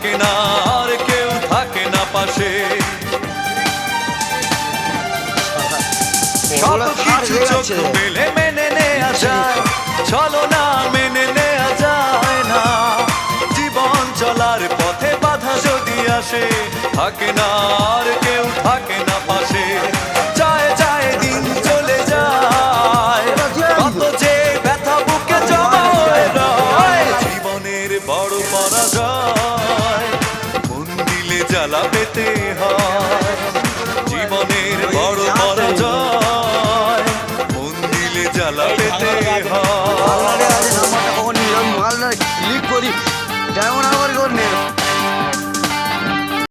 থাকে না আর কেউ থাকে না পাশে। সব কিছু চোখ মেলে মেনে নেওয়া যায়, চলো না মেনে নেওয়া যায় না। জীবন চলার পথে বাধা যদি আসে, থাকে না আর কেউ থাকে না পাশে। যায় যায় দিন চলে যায়, কত যে ব্যথা বুকে জমা হয়ে রয়। জীবনের বড় পরাজয়, মন দিলে জ্বালা পেতে হয়।